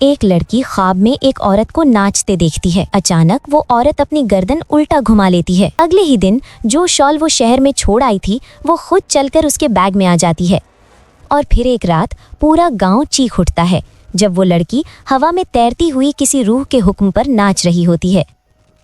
एक लड़की ख्वाब में एक औरत को नाचते देखती है। अचानक वो औरत अपनी गर्दन उल्टा घुमा लेती है। अगले ही दिन जो शॉल वो शहर में छोड़ आई थी वो खुद चलकर उसके बैग में आ जाती है। और फिर एक रात पूरा गांव चीख उठता है जब वो लड़की हवा में तैरती हुई किसी रूह के हुक्म पर नाच रही होती है।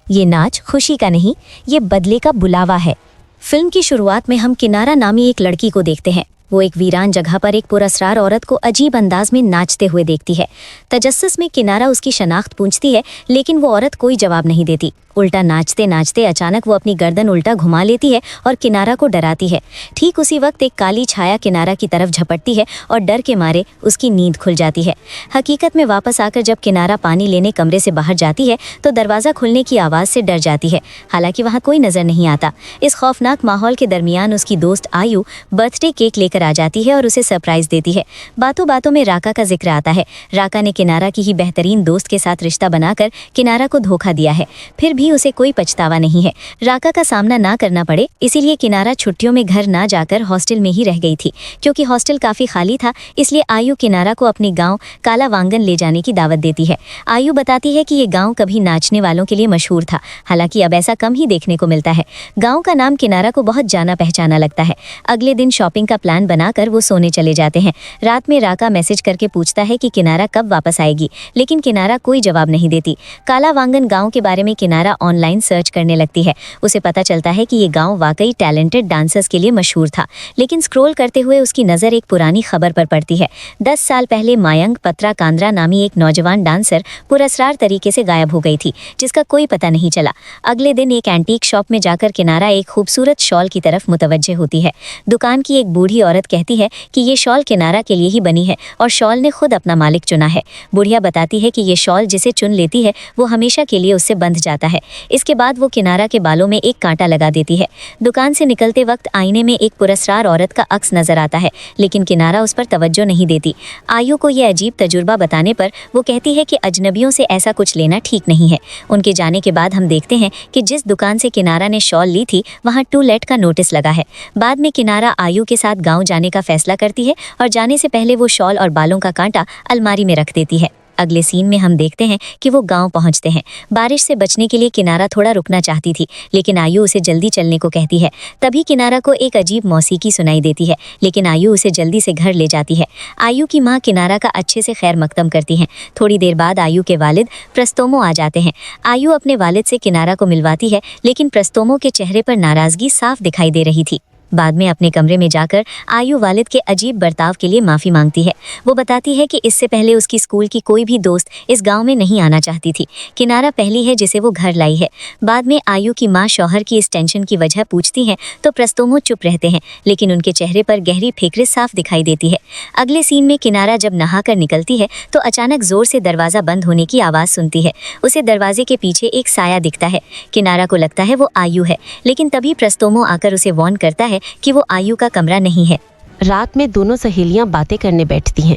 ये नाच खुशी का नहीं, ये बदले का बुलावा है। फिल्म की शुरुआत में हम किनारा नामी एक लड़की को देखते हैं। वो एक वीरान जगह पर एक पुरस्कार औरत को अजीब अंदाज में नाचते हुए देखती है। तजस्सुस में किनारा उसकी शनाख्त पूछती है, लेकिन वो औरत कोई जवाब नहीं देती। उल्टा नाचते नाचते अचानक वो अपनी गर्दन उल्टा घुमा लेती है और किनारा को डराती है। ठीक उसी वक्त एक काली छाया किनारा की तरफ झपटती है और डर के मारे उसकी नींद खुल जाती है। हकीकत में वापस आकर जब किनारा पानी लेने कमरे से बाहर जाती है तो दरवाज़ा खुलने की आवाज़ से डर जाती है। हालांकि वहाँ कोई नज़र नहीं आता। इस खौफनाक माहौल के दरमियान उसकी दोस्त आयु बर्थडे केक लेकर आ जाती है और उसे सरप्राइज देती है। बातों बातों में राका का जिक्र आता है। राका ने किनारा की ही बेहतरीन दोस्त के साथ रिश्ता बनाकर किनारा को धोखा दिया है। फिर भी उसे कोई पछतावा नहीं है। राका का सामना ना करना पड़े इसीलिए किनारा छुट्टियों में घर ना जाकर हॉस्टल में ही रह गई थी। क्योंकि हॉस्टल काफ़ी खाली था इसलिए आयु किनारा को अपने गांव काला वांगन ले जाने की दावत देती है। आयु बताती है कि ये गांव कभी नाचने वालों के लिए मशहूर था। हालांकि अब ऐसा कम ही देखने को मिलता है। गाँव का नाम किनारा को बहुत जाना पहचाना लगता है। अगले दिन शॉपिंग का प्लान बनाकर वो सोने चले जाते हैं। रात में राका मैसेज करके पूछता है कि किनारा कब वापस आएगी, लेकिन किनारा कोई जवाब नहीं देती। काला वांगन गांव के बारे में किनारा ऑनलाइन सर्च करने लगती है। उसे पता चलता है कि ये गांव वाकई टैलेंटेड डांसर्स के लिए मशहूर था। लेकिन स्क्रॉल करते हुए उसकी नज़र एक पुरानी खबर पर पड़ती है। 10 साल पहले मायंक पत्रा कांद्रा नामी एक नौजवान डांसर पुरस्कार तरीके से गायब हो गई थी, जिसका कोई पता नहीं चला। अगले दिन एक एंटीक शॉप में जाकर किनारा एक खूबसूरत शॉल की तरफ मुतवज्जे होती है। दुकान की एक बूढ़ी औरत कहती है कि ये शॉल किनारा के लिए ही बनी है और शॉल ने खुद अपना मालिक चुना है। बुढ़िया बताती है कि ये शॉल जिसे चुन लेती है वो हमेशा के लिए उससे बंध जाता है। इसके बाद वो किनारा के बालों में एक कांटा लगा देती है। दुकान से निकलते वक्त आईने में एक पुरस्कार औरत का अक्स नजर आता है, लेकिन किनारा उस पर तवज्जो नहीं देती। आयु को ये अजीब तजुर्बा बताने पर वो कहती है कि अजनबियों से ऐसा कुछ लेना ठीक नहीं है। उनके जाने के बाद हम देखते हैं कि जिस दुकान से किनारा ने शॉल ली थी वहाँ टू लेट का नोटिस लगा है। बाद में किनारा आयु के साथ गाँव जाने का फैसला करती है और जाने से पहले वो शॉल और बालों का कांटा अलमारी में रख देती है। अगले सीन में हम देखते हैं कि वो गांव पहुंचते हैं। बारिश से बचने के लिए किनारा थोड़ा रुकना चाहती थी, लेकिन आयु उसे जल्दी चलने को कहती है। तभी किनारा को एक अजीब मौसीकी सुनाई देती है, लेकिन आयु उसे जल्दी से घर ले जाती है। आयु की माँ किनारा का अच्छे से खैर मकदम करती हैं। थोड़ी देर बाद आयु के वालिद प्रस्तोमो आ जाते हैं। आयु अपने वालिद से किनारा को मिलवाती है, लेकिन प्रस्तोमो के चेहरे पर नाराज़गी साफ दिखाई दे रही थी। बाद में अपने कमरे में जाकर आयु वालिद के अजीब बर्ताव के लिए माफ़ी मांगती है। वो बताती है कि इससे पहले उसकी स्कूल की कोई भी दोस्त इस गांव में नहीं आना चाहती थी। किनारा पहली है जिसे वो घर लाई है। बाद में आयु की माँ शौहर की इस टेंशन की वजह पूछती हैं तो प्रस्तोमो चुप रहते हैं, लेकिन उनके चेहरे पर गहरी फिक्र साफ दिखाई देती है। अगले सीन में किनारा जब नहा कर निकलती है तो अचानक ज़ोर से दरवाज़ा बंद होने की आवाज़ सुनती है। उसे दरवाजे के पीछे एक साया दिखता है। किनारा को लगता है वो आयु है, लेकिन तभी प्रस्तोमो आकर उसे वार्न करता है कि वो आयु का कमरा नहीं है। रात में दोनों सहेलियां बातें करने बैठती हैं।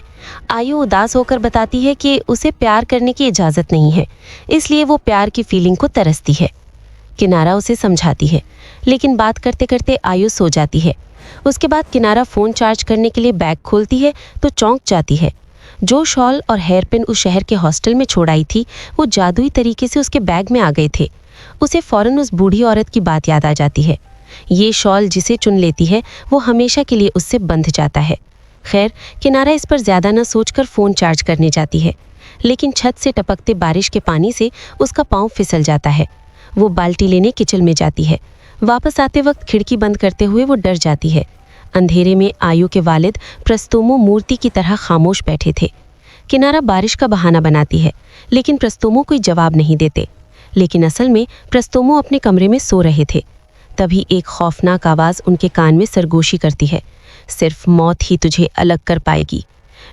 आयु उदास होकर बताती है कि उसे प्यार करने की इजाज़त नहीं है, इसलिए वो प्यार की फीलिंग को तरसती है। किनारा उसे समझाती है, लेकिन बात करते करते आयु सो जाती है। उसके बाद किनारा फ़ोन चार्ज करने के लिए बैग खोलती है तो चौंक जाती है। जो शॉल और हेयर पिन उस शहर के हॉस्टल में छोड़ आई थी वो जादुई तरीके से उसके बैग में आ गए थे। उसे फ़ौरन उस बूढ़ी औरत की बात याद आ जाती है। ये शॉल जिसे चुन लेती है वो हमेशा के लिए उससे बंध जाता है। खैर, किनारा इस पर ज़्यादा न सोचकर फ़ोन चार्ज करने जाती है, लेकिन छत से टपकते बारिश के पानी से उसका पाँव फिसल जाता है। वो बाल्टी लेने किचन में जाती है। वापस आते वक्त खिड़की बंद करते हुए वो डर जाती है। अंधेरे में आयु के वालिद प्रस्तोमो मूर्ति की तरह खामोश बैठे थे। किनारा बारिश का बहाना बनाती है, लेकिन प्रस्तोमो कोई जवाब नहीं देते। लेकिन असल में प्रस्तोमो अपने कमरे में सो रहे थे। तभी एक खौफनाक आवाज़ उनके कान में सरगोशी करती है, सिर्फ मौत ही तुझे अलग कर पाएगी।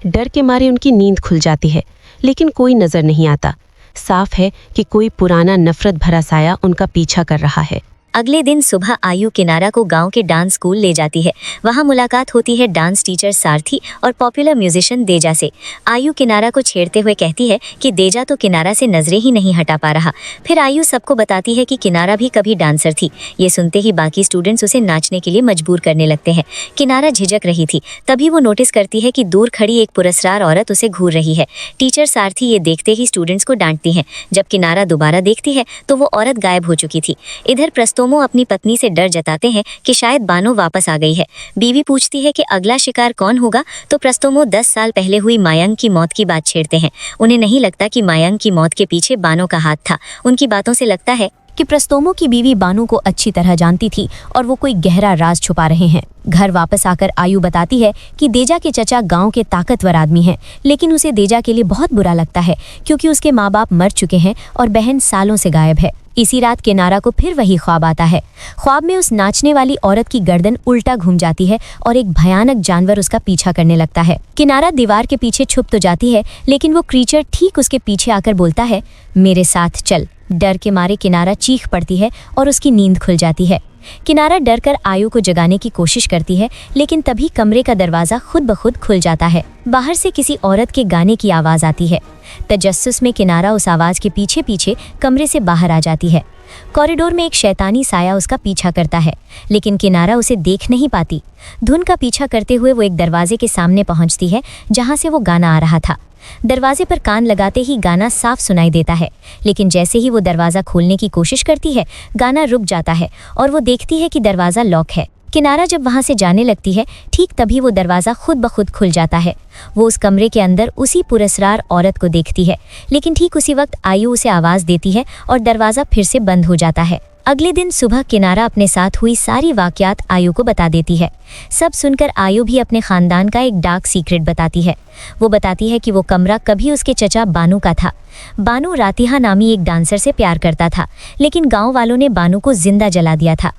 डर के मारे उनकी नींद खुल जाती है, लेकिन कोई नज़र नहीं आता। साफ है कि कोई पुराना नफरत भरा साया उनका पीछा कर रहा है। अगले दिन सुबह आयु किनारा को गांव के डांस स्कूल ले जाती है। वहां मुलाकात होती है डांस टीचर सारथी और पॉपुलर म्यूजिशियन देजा से। आयु किनारा को छेड़ते हुए कहती है कि देजा तो किनारा से नजरें ही नहीं हटा पा रहा। फिर आयु सबको बताती है कि किनारा भी कभी डांसर थी। ये सुनते ही बाकी स्टूडेंट्स उसे नाचने के लिए मजबूर करने लगते हैं। किनारा झिझक रही थी, तभी वो नोटिस करती है कि दूर खड़ी एक पुरस्कार औरत उसे घूर रही है। टीचर सारथी ये देखते ही स्टूडेंट्स को डांटती हैं। जब किनारा दोबारा देखती है तो वो औरत गायब हो चुकी थी। इधर प्रस्तोमो अपनी पत्नी से डर जताते हैं कि शायद बानो वापस आ गई है। बीवी पूछती है कि अगला शिकार कौन होगा, तो प्रस्तोमो 10 साल पहले हुई मायंग की मौत की बात छेड़ते हैं। उन्हें नहीं लगता कि मायंग की मौत के पीछे बानो का हाथ था। उनकी बातों से लगता है कि प्रस्तोमो की बीवी बानो को अच्छी तरह जानती थी और वो कोई गहरा राज छुपा रहे हैं। घर वापस आकर आयु बताती है कि देजा के चचा गांव के ताकतवर आदमी हैं, लेकिन उसे देजा के लिए बहुत बुरा लगता है क्योंकि उसके माँ बाप मर चुके हैं और बहन सालों से गायब है। इसी रात किनारा को फिर वही ख्वाब आता है। ख्वाब में उस नाचने वाली औरत की गर्दन उल्टा घूम जाती है और एक भयानक जानवर उसका पीछा करने लगता है। किनारा दीवार के पीछे छुप तो जाती है, लेकिन वो क्रीचर ठीक उसके पीछे आकर बोलता है, मेरे साथ चल। डर के मारे किनारा चीख पड़ती है और उसकी नींद खुल जाती है। किनारा डर कर आयु को जगाने की कोशिश करती है, लेकिन तभी कमरे का दरवाजा खुद ब खुद खुल जाता है। बाहर से किसी औरत के गाने की आवाज आती है। तजस्सुस में किनारा उस आवाज के पीछे पीछे कमरे से बाहर आ जाती है। कॉरिडोर में एक शैतानी साया उसका पीछा करता है, लेकिन किनारा उसे देख नहीं पाती। धुन का पीछा करते हुए वो एक दरवाजे के सामने पहुंचती है जहां से वो गाना आ रहा था। दरवाजे पर कान लगाते ही गाना साफ सुनाई देता है, लेकिन जैसे ही वो दरवाज़ा खोलने की कोशिश करती है, गाना रुक जाता है और वो देखती है कि दरवाज़ा लॉक है। किनारा जब वहाँ से जाने लगती है, ठीक तभी वो दरवाज़ा खुद ब खुद खुल जाता है। वो उस कमरे के अंदर उसी पुरस्कार औरत को देखती है, लेकिन ठीक उसी वक्त आयु उसे आवाज़ देती है और दरवाज़ा फिर से बंद हो जाता है। अगले दिन सुबह किनारा अपने साथ हुई सारी वाकयात आयु को बता देती है। सब सुनकर आयु भी अपने खानदान का एक डार्क सीक्रेट बताती है। वो बताती है कि वो कमरा कभी उसके चचा बानू का था। बानू रातिहा नामी एक डांसर से प्यार करता था, लेकिन गांव वालों ने बानू को जिंदा जला दिया था।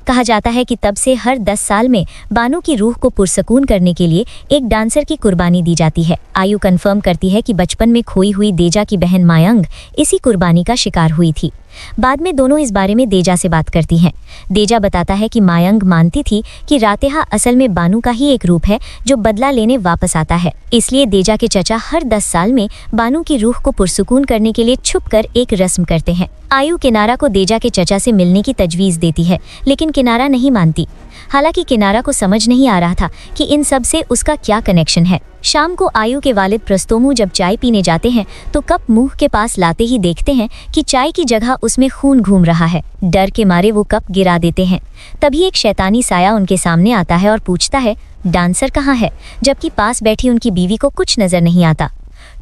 कहा जाता है कि तब से हर 10 साल में बानू की रूह को पुरसकून करने के लिए एक डांसर की कुर्बानी दी जाती है। आयु कंफर्म करती है कि बचपन में खोई हुई देजा की बहन मायंग इसी कुर्बानी का शिकार हुई थी। बाद में दोनों इस बारे में देजा से बात करती हैं। देजा बताता है कि मायंग मानती थी कि रातेहा असल में बानू का ही एक रूप है जो बदला लेने वापस आता है। इसलिए देजा के चचा हर 10 साल में बानू की रूह को पुरसुकून करने के लिए छुपकर एक रस्म करते हैं। आयु किनारा को देजा के चचा से मिलने की तजवीज़ देती है, लेकिन किनारा नहीं मानती। हालांकि किनारा को समझ नहीं आ रहा था कि इन सब से उसका क्या कनेक्शन है। शाम को आयु के वालिद प्रस्तोमू जब चाय पीने जाते हैं तो कप मुंह के पास लाते ही देखते हैं कि चाय की जगह उसमें खून घूम रहा है। डर के मारे वो कप गिरा देते हैं। तभी एक शैतानी साया उनके सामने आता है और पूछता है, डांसर कहाँ है? जबकि पास बैठी उनकी बीवी को कुछ नजर नहीं आता।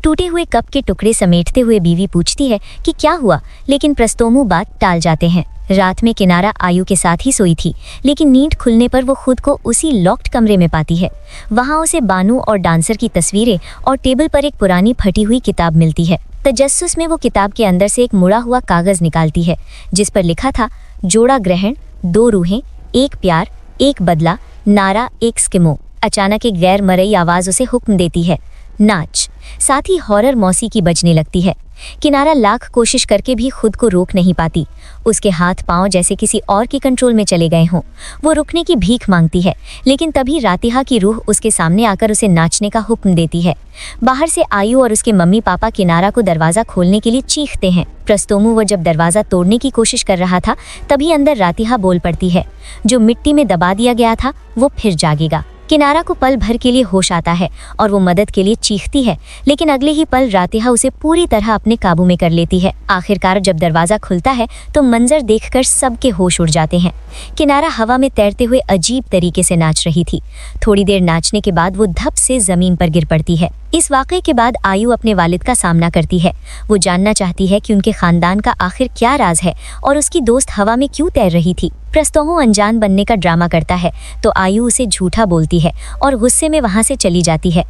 टूटे हुए कप के टुकड़े समेटते हुए बीवी पूछती है कि क्या हुआ, लेकिन प्रस्तोमू बात टाल जाते हैं। रात में किनारा आयु के साथ ही सोई थी, लेकिन नींद खुलने पर वो खुद को उसी लॉक्ड कमरे में पाती है। वहाँ उसे बानू और डांसर की तस्वीरें और टेबल पर एक पुरानी फटी हुई किताब मिलती है। तजस्सुस में वो किताब के अंदर से एक मुड़ा हुआ कागज निकालती है, जिस पर लिखा था, जोड़ा ग्रहण, 2 रूहें, एक प्यार, एक बदला, नारा एक स्किमो। अचानक एक गैर मरई आवाज उसे हुक्म देती है, नाच। साथ ही हॉरर मौसीकी बजने लगती है। किनारा लाख कोशिश करके भी खुद को रोक नहीं पाती। उसके हाथ पांव जैसे किसी और के कंट्रोल में चले गए हों। वो रुकने की भीख मांगती है, लेकिन तभी रातिहा की रूह उसके सामने आकर उसे नाचने का हुक्म देती है। बाहर से आयु और उसके मम्मी पापा किनारा को दरवाजा खोलने के लिए चीखते हैं। प्रस्तोमू वो जब दरवाजा तोड़ने की कोशिश कर रहा था, तभी अंदर रातिहा बोल पड़ती है, जो मिट्टी में दबा दिया गया था वो फिर जागेगा। किनारा को पल भर के लिए होश आता है और वो मदद के लिए चीखती है, लेकिन अगले ही पल रातिहा उसे पूरी तरह अपने काबू में कर लेती है। आखिरकार जब दरवाजा खुलता है तो मंजर देखकर सबके होश उड़ जाते हैं। किनारा हवा में तैरते हुए अजीब तरीके से नाच रही थी। थोड़ी देर नाचने के बाद वो धप से जमीन पर गिर पड़ती है। इस वाक़े के बाद आयु अपने वालिद का सामना करती है। वो जानना चाहती है कि उनके खानदान का आखिर क्या राज है और उसकी दोस्त हवा में क्यों तैर रही थी। प्रस्तोमू अनजान बनने का ड्रामा करता है तो आयु उसे झूठा बोलती है और गुस्से में वहां से चली जाती है।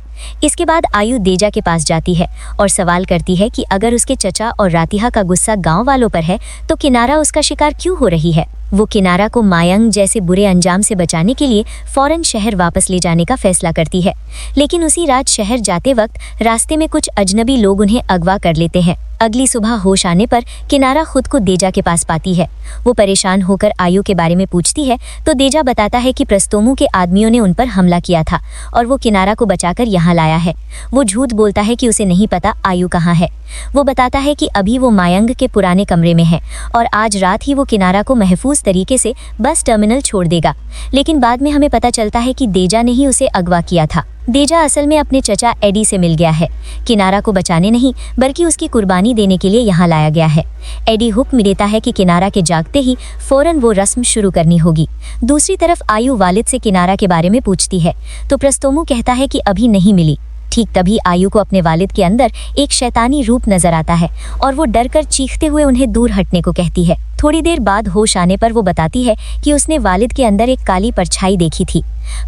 इसके बाद आयु देजा के पास जाती है और सवाल करती है कि अगर उसके चचा और रातिहा का गुस्सा गांव वालों पर है तो किनारा उसका शिकार क्यों हो रही है। वो किनारा को मायंग जैसे बुरे अंजाम से बचाने के लिए फौरन शहर वापस ले जाने का फैसला करती है। लेकिन उसी रात शहर जाते वक्त रास्ते में कुछ अजनबी लोग उन्हें अगवा कर लेते हैं। अगली सुबह होश आने पर किनारा खुद को देजा के पास पाती है। वो परेशान होकर आयु के बारे में पूछती है तो देजा बताता है कि प्रस्तोमू के आदमियों ने उन पर हमला किया था और वो किनारा को बचाकर यहाँ लाया है। वो झूठ बोलता है कि उसे नहीं पता आयु कहाँ है। वो बताता है कि अभी वो मायंग के पुराने कमरे में है और आज रात ही वो किनारा को महफूज तरीके से बस टर्मिनल छोड़ देगा। लेकिन बाद में हमें पता चलता है कि देजा ने ही उसे अगवा किया था। देजा असल में अपने चचा एडी से मिल गया है। किनारा को बचाने नहीं बल्कि उसकी कुर्बानी देने के लिए यहाँ लाया गया है। एडी हुक्म देता है कि किनारा के जागते ही फौरन वो रस्म शुरू करनी होगी। दूसरी तरफ आयु वालिद से किनारा के बारे में पूछती है तो प्रस्तोमू कहता है कि अभी नहीं मिली। ठीक तभी आयु को अपने वालिद के अंदर एक शैतानी रूप नजर आता है और वो डरकर चीखते हुए उन्हें दूर हटने को कहती है। थोड़ी देर बाद होश आने पर वो बताती है कि उसने वालिद के अंदर एक काली परछाई देखी थी।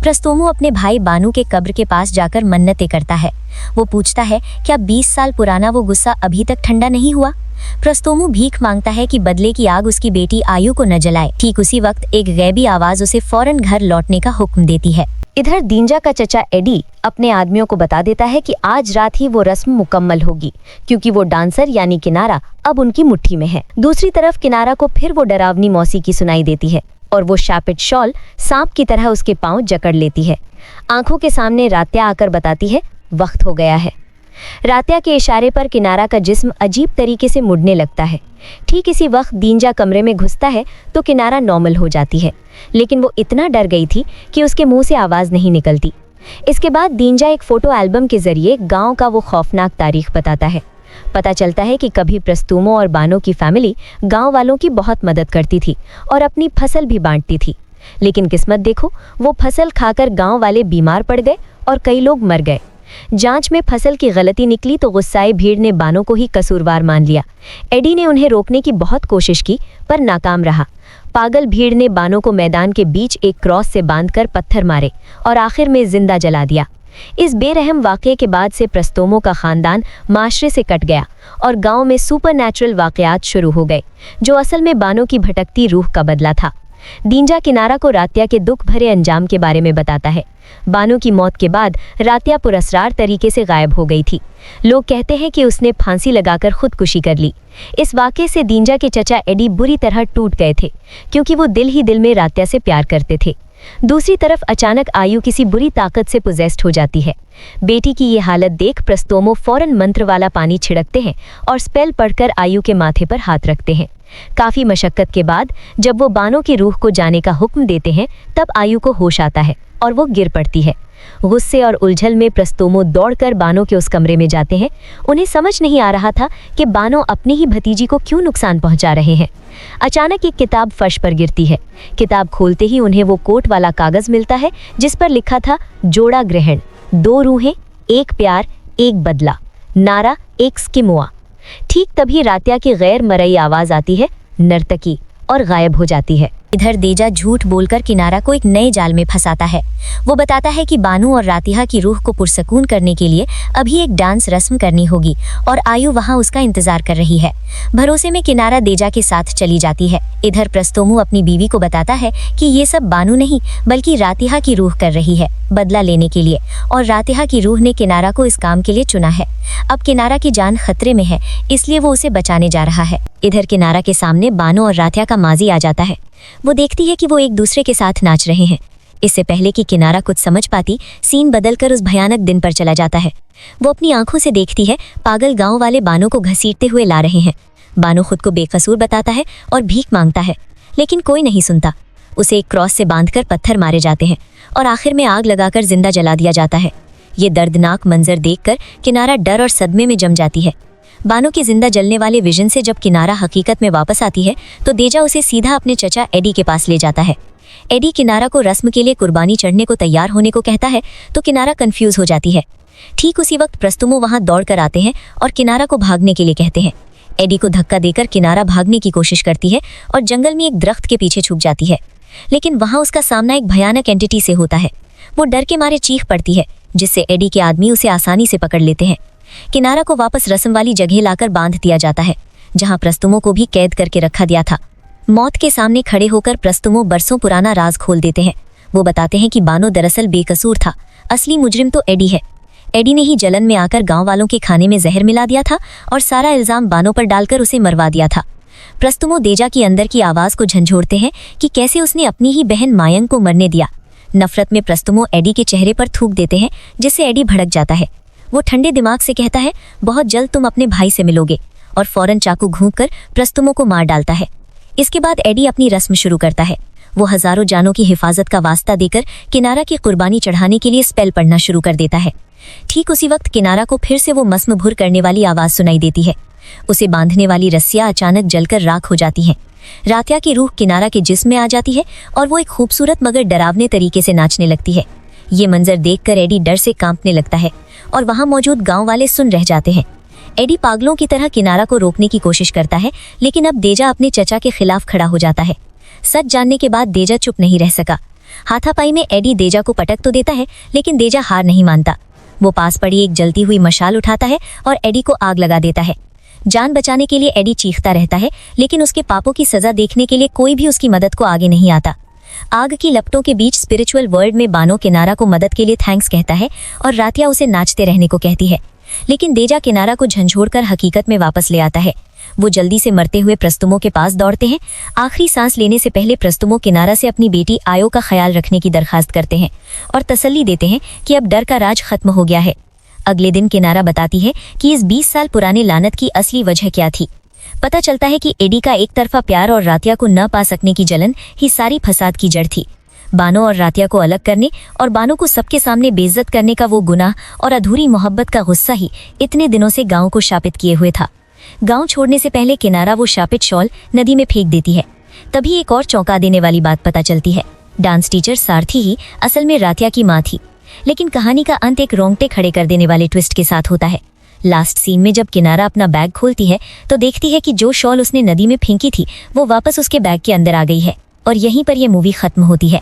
प्रस्तोमू अपने भाई बानू के कब्र के पास जाकर मन्नतें करता है। वो पूछता है क्या 20 साल पुराना वो गुस्सा अभी तक ठंडा नहीं हुआ। प्रस्तोमू भीख मांगता है कि बदले की आग उसकी बेटी आयु को न जलाए। ठीक उसी वक्त एक गैबी आवाज उसे फौरन घर लौटने का हुक्म देती है। इधर दींजा का चचा एडी अपने आदमियों को बता देता है कि आज रात ही वो रस्म मुकम्मल होगी क्योंकि वो डांसर यानी किनारा अब उनकी मुट्ठी में है। दूसरी तरफ किनारा को फिर वो डरावनी मौसीकी सुनाई देती है और वो शापित शॉल सांप की तरह उसके पांव जकड़ लेती है। आंखों के सामने रात्या आकर बताती है वक्त हो गया है। रात्या के इशारे पर किनारा का जिस्म अजीब तरीके से मुड़ने लगता है। ठीक इसी वक्त दींजा कमरे में घुसता है तो किनारा नॉर्मल हो जाती है, लेकिन वो इतना डर गई थी कि उसके मुंह से आवाज़ नहीं निकलती। इसके बाद दींजा एक फ़ोटो एल्बम के ज़रिए गांव का वो खौफनाक तारीख बताता है। पता चलता है कि कभी प्रस्तुमों और बानों की फैमिली गांव वालों की बहुत मदद करती थी और अपनी फसल भी बांटती थी। लेकिन किस्मत देखो, वो फसल खाकर गांव वाले बीमार पड़ गए और कई लोग मर गए। जांच में फसल की गलती निकली तो गुस्साए भीड़ ने बानों को ही कसूरवार मान लिया। एडी ने उन्हें रोकने की बहुत कोशिश की पर नाकाम रहा। पागल भीड़ ने बानों को मैदान के बीच एक क्रॉस से बांधकर पत्थर मारे और आखिर में जिंदा जला दिया। इस बेरहम वाक़ये के बाद से प्रस्तोमों का खानदान माशरे से कट गया और गांव में सुपरनैचुरल वाक़यात शुरू हो गए, जो असल में बानों की भटकती रूह का बदला था। दींजा किनारा को रात्या के दुख भरे अंजाम के बारे में बताता है। बानू की मौत के बाद रात्या पुरस्रार तरीके से गायब हो गई थी। लोग कहते हैं कि उसने फांसी लगाकर खुदकुशी कर ली। इस वाक़ये से दींजा के चचा एडी बुरी तरह टूट गए थे क्योंकि वो दिल ही दिल में रात्या से प्यार करते थे। दूसरी तरफ अचानक आयु किसी बुरी ताकत से पोजेस्ड हो जाती है। बेटी की ये हालत देख प्रस्तोमो फौरन मंत्र वाला पानी छिड़कते हैं और स्पेल पढ़कर आयु के माथे पर हाथ रखते हैं। काफ़ी मशक्क़त के बाद जब वो बानों की रूह को जाने का हुक्म देते हैं तब आयु को होश आता है और वो गिर पड़ती है। गुस्से और उलझल में प्रस्तोमो दौड़कर बानों के उस कमरे में जाते हैं। उन्हें समझ नहीं आ रहा था कि बानों अपनी ही भतीजी को क्यों नुकसान पहुंचा रहे हैं। अचानक एक किताब फर्श पर गिरती है। किताब खोलते ही उन्हें वो कोट वाला कागज मिलता है जिस पर लिखा था जोड़ा ग्रहण, 2 रूहें, 1 प्यार, 1 बदला, नारा एक स्किमुआ। ठीक तभी रात्या की गैर मरई आवाज आती है, नर्तकी, और गायब हो जाती है। इधर देजा झूठ बोलकर किनारा को एक नए जाल में फंसाता है। वो बताता है कि बानू और रातिहा की रूह को पुरसकून करने के लिए अभी एक डांस रस्म करनी होगी और आयु वहाँ उसका इंतजार कर रही है। भरोसे में किनारा देजा के साथ चली जाती है। इधर प्रस्तोमू अपनी बीवी को बताता है कि ये सब बानू नहीं बल्कि रातिहा की रूह कर रही है बदला लेने के लिए, और रातिहा की रूह ने किनारा को इस काम के लिए चुना है। अब किनारा की जान खतरे में है, इसलिए वो उसे बचाने जा रहा है। इधर किनारा के सामने बानू और रातिहा का माजी आ जाता है। वो देखती है कि वो एक दूसरे के साथ नाच रहे हैं। इससे पहले कि किनारा कुछ समझ पाती, सीन बदलकर उस भयानक दिन पर चला जाता है। वो अपनी आंखों से देखती है पागल गांव वाले बानों को घसीटते हुए ला रहे हैं। बानो खुद को बेकसूर बताता है और भीख मांगता है, लेकिन कोई नहीं सुनता। उसे एक क्रॉस से बांधकर पत्थर मारे जाते हैं और आखिर में आग लगाकर जिंदा जला दिया जाता है। ये दर्दनाक मंजर देखकर किनारा डर और सदमे में जम जाती है। बानो के जिंदा जलने वाले विजन से जब किनारा हकीकत में वापस आती है तो देजा उसे सीधा अपने चचा एडी के पास ले जाता है। एडी किनारा को रस्म के लिए कुर्बानी चढ़ने को तैयार होने को कहता है तो किनारा कंफ्यूज हो जाती है। ठीक उसी वक्त प्रस्तुमो वहां दौड़ कर आते हैं और किनारा को भागने के लिए कहते हैं। एडी को धक्का देकर किनारा भागने की कोशिश करती है और जंगल में एक दरख्त के पीछे छुप जाती है, लेकिन वहां उसका सामना एक भयानक एंटिटी से होता है। वो डर के मारे चीख पड़ती है, जिससे एडी के आदमी उसे आसानी से पकड़ लेते हैं। किनारा को वापस रस्म वाली जगह लाकर बांध दिया जाता है, जहां प्रस्तुमों को भी कैद करके रखा दिया था। मौत के सामने खड़े होकर प्रस्तुमो बरसों पुराना राज खोल देते हैं। वो बताते हैं कि बानो दरअसल बेकसूर था, असली मुजरिम तो एडी है। एडी ने ही जलन में आकर गांव वालों के खाने में जहर मिला दिया था और सारा इल्जाम बानो पर डालकर उसे मरवा दिया था। प्रस्तुमो देजा की अंदर की आवाज को झंझोड़ते हैं कि कैसे उसने अपनी ही बहन मायंग को मरने दिया। नफरत में प्रस्तुमो एडी के चेहरे पर थूक देते हैं, जिससे एडी भड़क जाता है। वो ठंडे दिमाग से कहता है, बहुत जल्द तुम अपने भाई से मिलोगे, और फौरन चाकू घूंपकर प्रस्तुमो को मार डालता है। इसके बाद एडी अपनी रस्म शुरू करता है। वो हजारों जानों की हिफाजत का वास्ता देकर किनारा की कुर्बानी चढ़ाने के लिए स्पेल पढ़ना शुरू कर देता है। ठीक उसी वक्त किनारा को फिर से वो मस्मभुर करने वाली आवाज सुनाई देती है। उसे बांधने वाली रस्सियां अचानक जलकर राख हो जाती हैं। रात्या की रूह किनारा के जिस्म में आ जाती है और वो एक खूबसूरत मगर डरावने तरीके से नाचने लगती है। ये मंजर देखकर एडी डर से कांपने लगता है और वहां मौजूद गांव वाले सुन रह जाते हैं। एडी पागलों की तरह किनारा को रोकने की कोशिश करता है, लेकिन अब देजा अपने चचा के खिलाफ खड़ा हो जाता है। सच जानने के बाद देजा चुप नहीं रह सका। हाथापाई में एडी देजा को पटक तो देता है, लेकिन देजा हार नहीं मानता। वो पास पड़ी एक जलती हुई मशाल उठाता है और एडी को आग लगा देता है। जान बचाने के लिए एडी चीखता रहता है, लेकिन उसके पापों की सजा देखने के लिए कोई भी उसकी मदद को आगे नहीं आता। आग की लपटों के बीच स्पिरिचुअल वर्ल्ड में बानो किनारा को मदद के लिए थैंक्स कहता है और रातिया उसे नाचते रहने को कहती है, लेकिन देजा किनारा को झंझोड़कर हकीकत में वापस ले आता है। वो जल्दी से मरते हुए प्रस्तुमो के पास दौड़ते हैं। आखिरी सांस लेने से पहले प्रस्तुमो किनारा से अपनी बेटी आयो का ख्याल रखने की दरखास्त करते हैं और तसल्ली देते हैं कि अब डर का राज खत्म हो गया है। अगले दिन किनारा बताती है कि इस 20 साल पुराने लानत की असली वजह क्या थी। पता चलता है कि एडी का एक तरफा प्यार और रातिया को न पा सकने की जलन ही सारी फसाद की जड़ थी। बानो और रातिया को अलग करने और बानो को सबके सामने बेइज्जत करने का वो गुनाह और अधूरी मोहब्बत का गुस्सा ही इतने दिनों से गांव को शापित किए हुए था। गांव छोड़ने से पहले किनारा वो शापित शॉल नदी में फेंक देती है। तभी एक और चौंका देने वाली बात पता चलती है। डांस टीचर सारथी ही असल में रातिया की माँ थी। लेकिन कहानी का अंत एक रोंगटे खड़े कर देने वाले ट्विस्ट के साथ होता है। लास्ट सीन में जब किनारा अपना बैग खोलती है तो देखती है कि जो शॉल उसने नदी में फेंकी थी वो वापस उसके बैग के अंदर आ गई है, और यहीं पर यह मूवी खत्म होती है।